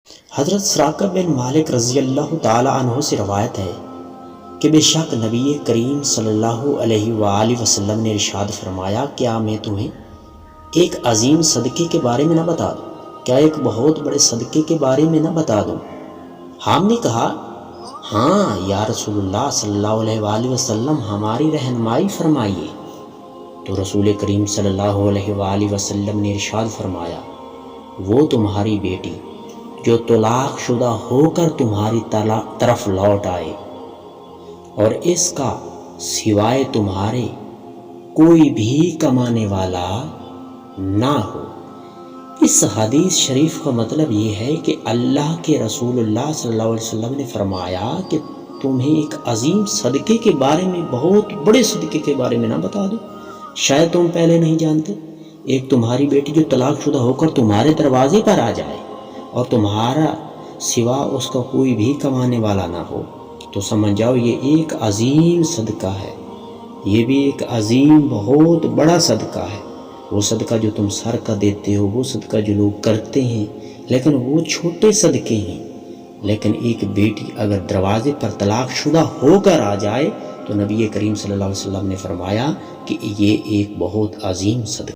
حضرت سراقہ بن مالک رضی اللہ تعالی عنہ سے روایت ہے کہ بے شک نبی کریم صلی اللہ علیہ وآلہ وسلم نے ارشاد فرمایا، کیا میں تمہیں ایک عظیم صدقے کے بارے میں نہ بتا دوں؟ کیا ایک بہت بڑے صدقے کے بارے میں نہ بتا دوں؟ ہم نے کہا ہاں یا رسول اللہ صلی اللہ علیہ وآلہ وسلم، ہماری رہنمائی فرمائیے۔ تو رسول کریم صلی اللہ علیہ وآلہ وسلم نے ارشاد فرمایا، وہ تمہاری بیٹی جو طلاق شدہ ہو کر تمہاری طرف لوٹ آئے اور اس کا سوائے تمہارے کوئی بھی کمانے والا نہ ہو۔ اس حدیث شریف کا مطلب یہ ہے کہ اللہ کے رسول اللہ صلی اللہ علیہ وسلم نے فرمایا کہ تمہیں ایک عظیم صدقے کے بارے میں، بہت بڑے صدقے کے بارے میں نہ بتا دو، شاید تم پہلے نہیں جانتے۔ ایک تمہاری بیٹی جو طلاق شدہ ہو کر تمہارے دروازے پر آ جائے اور تمہارا سوا اس کا کوئی بھی کمانے والا نہ ہو، تو سمجھ جاؤ یہ ایک عظیم صدقہ ہے، یہ بھی ایک عظیم بہت بڑا صدقہ ہے۔ وہ صدقہ جو تم سر کا دیتے ہو، وہ صدقہ جو لوگ کرتے ہیں، لیکن وہ چھوٹے صدقے ہیں۔ لیکن ایک بیٹی اگر دروازے پر طلاق شدہ ہو کر آ جائے تو نبی کریم صلی اللہ علیہ وسلم نے فرمایا کہ یہ ایک بہت عظیم صدقہ